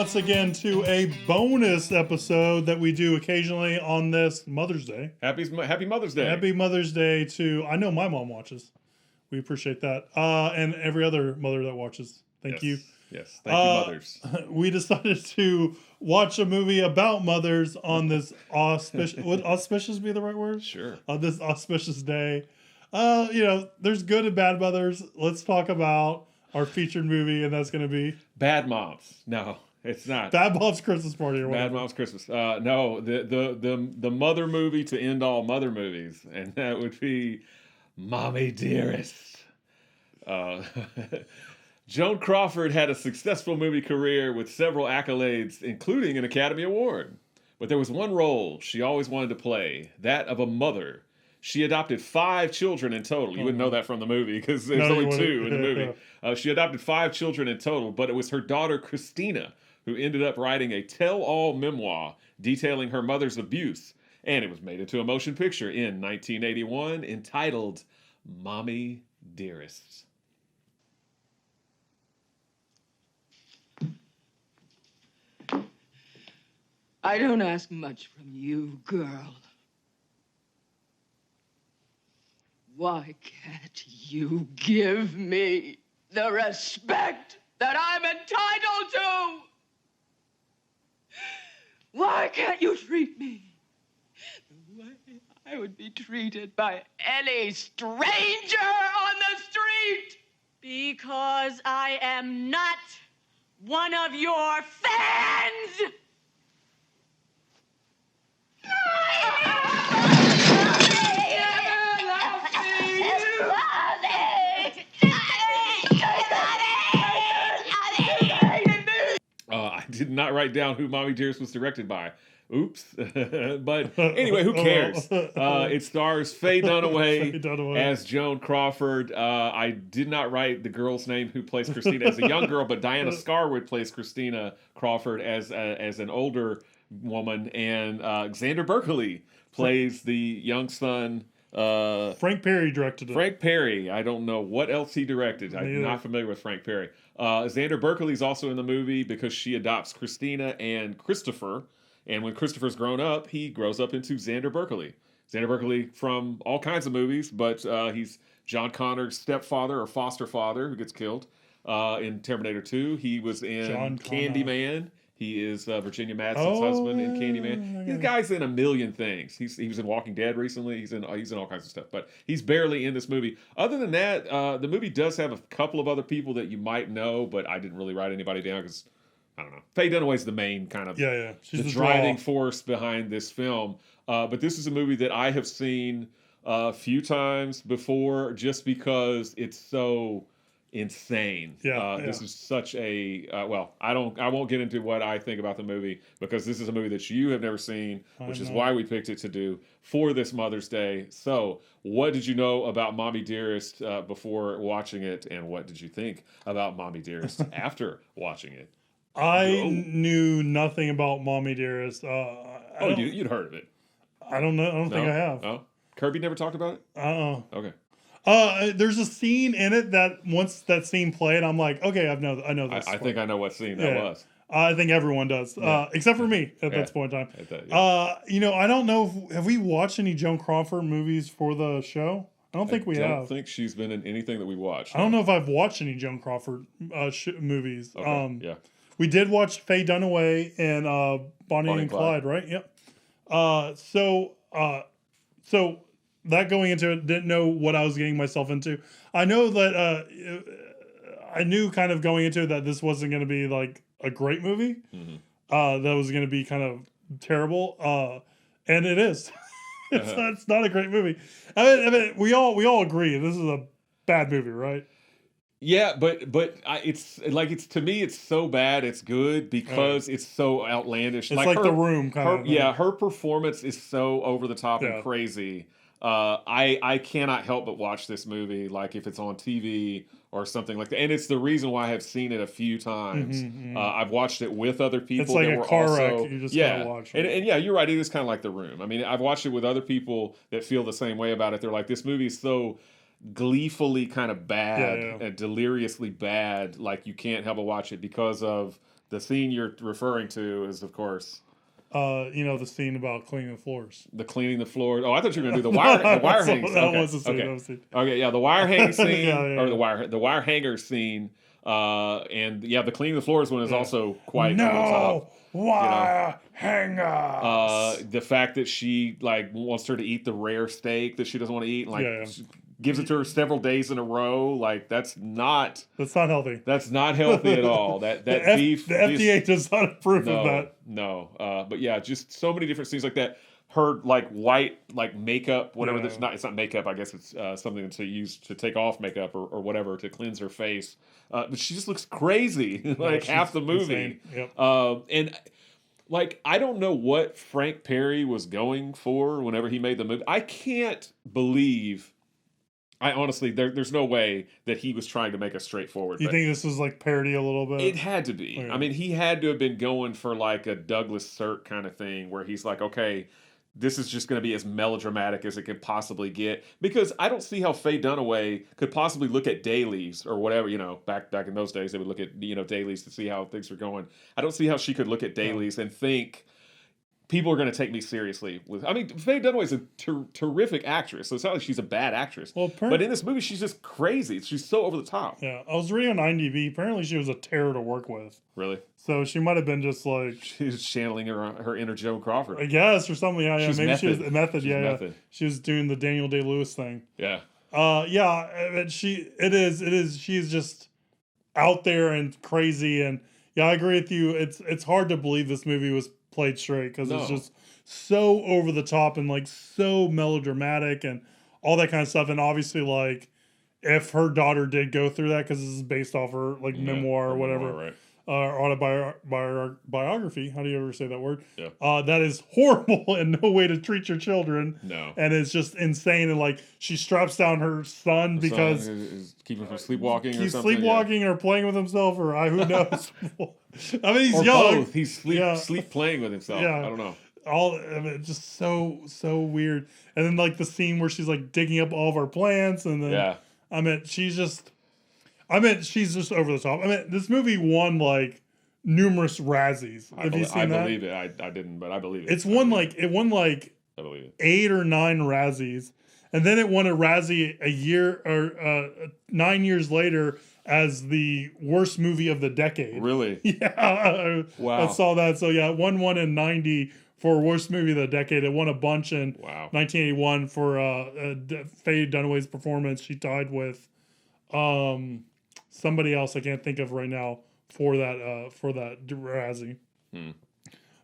once again to a bonus episode that we do occasionally on this Mother's Day. Happy Mother's Day. Happy Mother's Day to, I know my mom watches. We appreciate that. And every other mother that watches. Thank you. Yes, thank you, mothers. We decided to watch a movie about mothers on this auspicious, would auspicious be the right word? Sure. On this auspicious day. There's good and bad mothers. Let's talk about our featured movie, and that's going to be Bad Moms. No, it's not. Bad Mom's Christmas Party or whatever. Bad Mom's Christmas. No, the mother movie to end all mother movies, and that would be Mommie Dearest. Joan Crawford had a successful movie career with several accolades, including an Academy Award. But there was one role she always wanted to play, that of a mother. She adopted 5 children in total. You wouldn't know that from the movie because there's only 2 in the movie. She adopted 5 children in total, but it was her daughter Christina who ended up writing a tell-all memoir detailing her mother's abuse. And it was made into a motion picture in 1981 entitled Mommie Dearest. I don't ask much from you, girl. Why can't you give me the respect that I'm entitled to? Why can't you treat me the way I would be treated by any stranger on the street? Because I am not one of your fans! I did not write down who Mommie Dearest was directed by. Oops. But anyway, who cares? It stars Faye Dunaway as Joan Crawford. I did not write the girl's name who plays Christina as a young girl, but Diana Scarwood plays Christina Crawford as an older woman, and Xander Berkeley plays the young son. Frank Perry directed it. Frank Perry. I don't know what else he directed. I'm not familiar with Frank Perry. Xander Berkeley's also in the movie because she adopts Christina and Christopher. And when Christopher's grown up, he grows up into Xander Berkeley. Xander Berkeley from all kinds of movies, but he's John Connor's stepfather or foster father who gets killed in Terminator 2. He was in Candyman. He is Virginia Madsen's husband in Candyman. This guy's in a million things. He was in Walking Dead recently. He's in all kinds of stuff, but he's barely in this movie. Other than that, the movie does have a couple of other people that you might know, but I didn't really write anybody down because I don't know. Faye Dunaway's the main kind of She's the driving force behind this film. But this is a movie that I have seen a few times before, just because it's so insane. This is such a I won't get into what I think about the movie because this is a movie that you have never seen, which is why we picked it to do for this Mother's Day. So what did you know about Mommie Dearest before watching it, and what did you think about Mommie Dearest after watching it? I knew nothing about Mommie Dearest. You'd heard of it. I don't know. I don't think I have. Oh, Kirby never talked about it? Okay. There's a scene in it that once that scene played, I'm like, okay, I know this. I think I know what scene that was. I think everyone does, except for me at this point in time. I don't know. Have we watched any Joan Crawford movies for the show? I don't think we have. I don't think she's been in anything that we watched. I don't know if I've watched any Joan Crawford movies. Okay. We did watch Faye Dunaway and Bonnie and Clyde, right? Yep. So that going into it, didn't know what I was getting myself into. I know that I knew kind of going into it that this wasn't going to be like a great movie. Mm-hmm. That was going to be kind of terrible, and it is. It's not a great movie. I mean, we all agree this is a bad movie, right? Yeah, but to me it's so bad it's good because it's so outlandish. It's like The Room kind of. Yeah, her performance is so over the top and crazy. I cannot help but watch this movie, like if it's on TV or something like that. And it's the reason why I have seen it a few times. I've watched it with other people. It's like a car wreck. You just gotta watch it. And yeah, you're right. It is kind of like The Room. I mean, I've watched it with other people that feel the same way about it. They're like, this movie is so gleefully kind of bad and deliriously bad. Like you can't help but watch it because of The scene you're referring to is, of course, the scene about cleaning the floors. the cleaning the floor. Oh, I thought you were gonna do the wire hanging scene. That was the scene. Okay, yeah, the wire hanging scene Yeah. the wire hanger scene. And yeah, the cleaning the floors one is also quite over the top. Wire hangers. The fact that she wants her to eat the rare steak that she doesn't want to eat, and gives it to her several days in a row. That's not healthy. That's not healthy at all. That beef. The FDA does not approve of that. No. But yeah, just so many different things like that. Her white makeup, whatever. That's not. It's not makeup. I guess it's something to use to take off makeup or whatever to cleanse her face. But she just looks crazy half the movie. Yep. And I don't know what Frank Perry was going for whenever he made the movie. I can't believe. I honestly, there's no way that he was trying to make a straightforward. You think this was parody a little bit? It had to be. Okay. I mean, he had to have been going for a Douglas Sirk kind of thing where he's okay, this is just going to be as melodramatic as it could possibly get. Because I don't see how Faye Dunaway could possibly look at dailies or whatever, back in those days, they would look at, dailies to see how things were going. I don't see how she could look at dailies and think people are going to take me seriously. Faye Dunaway is a terrific actress, so it's not like she's a bad actress. But in this movie, she's just crazy. She's so over the top. Yeah, I was reading on IMDb. Apparently, she was a terror to work with. Really? So she might have been just she's channeling her inner Joan Crawford, I guess, or something. Yeah, maybe method. She was method. Yeah. She was doing the Daniel Day-Lewis thing. Yeah. She's just out there and crazy, and yeah, I agree with you. It's hard to believe this movie was played straight because it's just so over the top and so melodramatic and all that kind of stuff. And obviously, if her daughter did go through that, because this is based off her memoir or whatever, right. Autobiography. How do you ever say that word? Yeah. That is horrible and no way to treat your children. No. And it's just insane. And she straps down her son because is keeping from sleepwalking or something. He's sleepwalking or playing with himself or who knows. I mean, he's or young. Both. He's sleep playing with himself. Yeah. I don't know. Just so weird. And then the scene where she's digging up all of our plants, and then she's just over the top. This movie won numerous Razzies. Have you seen that? I believe it. I didn't, but I believe it. It won I believe it. 8 or 9 Razzies, and then it won a Razzie a year or 9 years later as the worst movie of the decade. Really? Yeah. Wow. I saw that. So yeah, it won one in 90 for worst movie of the decade. It won a bunch in 1981 for Faye Dunaway's performance. She tied with somebody else I can't think of right now for that Razzie.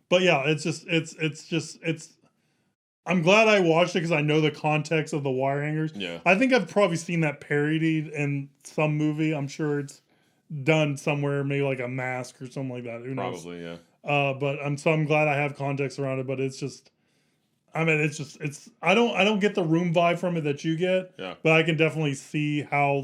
But yeah, it's I'm glad I watched it because I know the context of the wire hangers. Yeah. I think I've probably seen that parodied in some movie. I'm sure it's done somewhere, maybe a Mask or something like that. Who knows? Probably, yeah. But I'm glad I have context around it. But it's just, I don't get the Room vibe from it that you get. Yeah. But I can definitely see how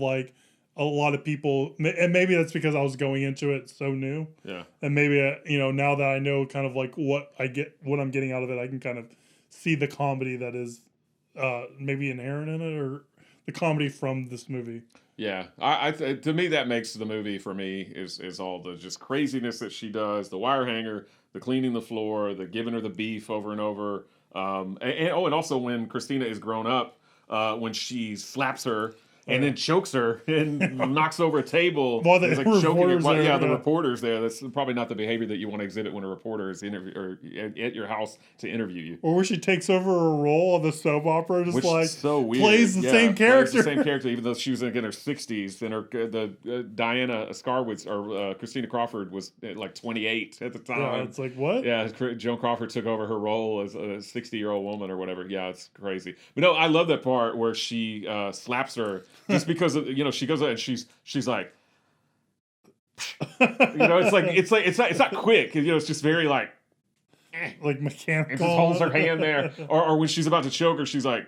a lot of people, and maybe that's because I was going into it so new. Yeah. And maybe now that I know kind of what I'm getting out of it, I can kind of see the comedy that is maybe inherent in it, or the comedy from this movie. Yeah, to me that makes the movie for me is all the just craziness that she does, the wire hanger, the cleaning the floor, the giving her the beef over and over, and also when Christina is grown up, when she slaps her. And then chokes her and knocks over a table. Well, the reporters there. The reporters there. That's probably not the behavior that you want to exhibit when a reporter is at your house to interview you. Or where she takes over a role of the soap opera, Which is so weird. Plays the same character. Plays the same character, even though she was in her 60s. And Diana Scarwitz or Christina Crawford was 28 at the time. Yeah, it's what? Yeah, Joan Crawford took over her role as a 60-year-old woman or whatever. Yeah, it's crazy. But no, I love that part where she slaps her. Just because she goes out and she's like, it's not quick. It's just very mechanical. And just holds her hand there, or when she's about to choke her, she's like,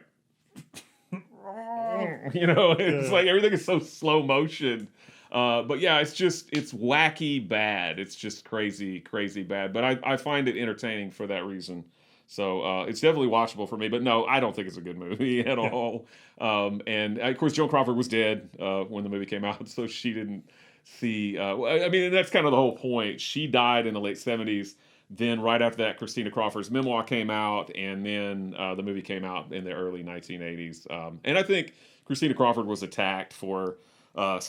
it's everything is so slow motion. But yeah, it's wacky bad. It's just crazy bad. But I find it entertaining for that reason. So it's definitely watchable for me, but no, I don't think it's a good movie at all. And of course, Joan Crawford was dead when the movie came out, so she didn't see. I mean, that's kind of the whole point. She died in the late 70s. Then right after that, Christina Crawford's memoir came out, and then the movie came out in the early 1980s. And I think Christina Crawford was attacked for not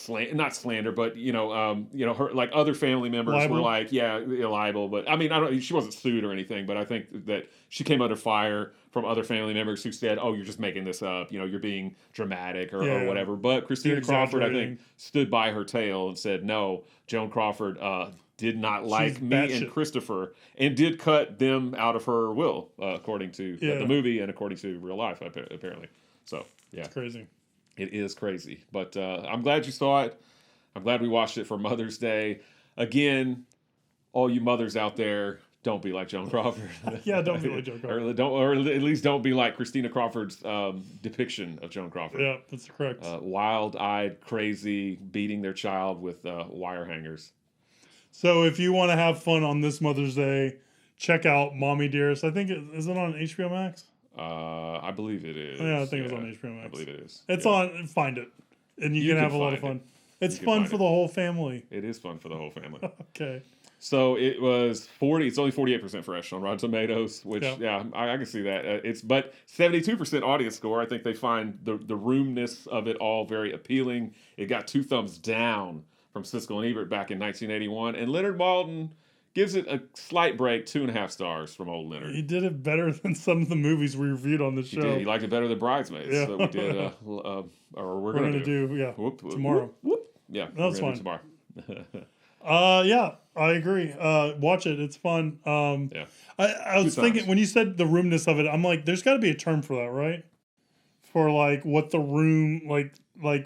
slander, but her like other family members were like, libel. But I mean, she wasn't sued or anything, but I think that she came under fire from other family members who said, "Oh, you're just making this up. You're being dramatic or whatever." But Christina Crawford, I think, stood by her tale and said, "No, Joan Crawford did not like me and Christopher, and did cut them out of her will, according to the movie and according to real life, apparently." So yeah, it's crazy. It is crazy, but I'm glad you saw it. I'm glad we watched it for Mother's Day. Again, all you mothers out there, don't be like Joan Crawford. Yeah, don't be like Joan Crawford. or at least don't be like Christina Crawford's depiction of Joan Crawford. Yeah, that's correct. Wild-eyed, crazy, beating their child with wire hangers. So if you want to have fun on this Mother's Day, check out Mommie Dearest. I think is it on HBO Max? I believe it is. Yeah, I think it's on HBO Max. I believe it is. It's on. Find it, and you can have a lot of fun. It's fun for the whole family. It is fun for the whole family. Okay. So it was 40. It's only 48% fresh on Rotten Tomatoes, which I can see that. But 72% audience score. I think they find the roomness of it all very appealing. It got 2 thumbs down from Siskel and Ebert back in 1981, and Leonard Maltin gives it a slight break, 2.5 stars from old Leonard. He did it better than some of the movies we reviewed on the show. He did. He liked it better than Bridesmaids. Yeah. So we did, or we're going to do. Tomorrow. Yeah, that's fine. Tomorrow. Yeah, I agree. Watch it. It's fun. I was thinking, when you said the roomness of it, I'm like, there's got to be a term for that, right? For like what the room, like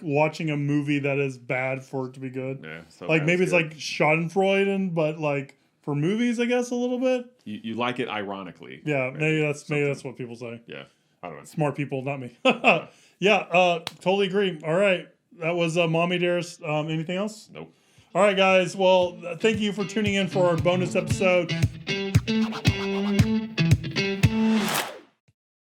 watching a movie that is bad for it to be good. Yeah. So like maybe it's good. Like Schadenfreude, but like for movies, I guess a little bit. You like it ironically. Yeah, maybe that's what people say. Yeah, I don't know. Smart people, not me. Yeah, totally agree. All right, that was Mommie Dearest. Anything else? Nope. All right, guys. Well, thank you for tuning in for our bonus episode.